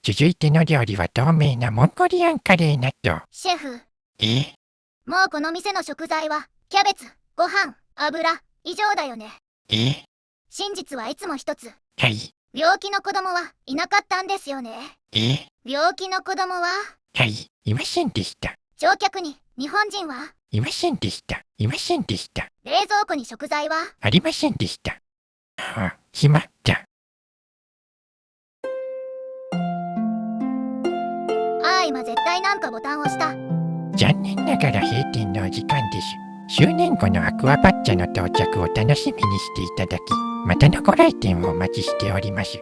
続いての料理は透明なモンゴリアンカレー納豆。シェフ、ももうこの店の食材は、キャベツ、ご飯、油、以上だよね。真実はいつも一つ。はい。病気の子供はいなかったんですよね。病気の子供ははい。いませんでした。乗客に日本人はいませんでした。いませんでした。冷蔵庫に食材はありませんでした。しまった。今絶対なんかボタンを押した。残念ながら閉店のお時間です。終年後のアクアパッチャの到着を楽しみにしていただき、またのご来店をお待ちしております。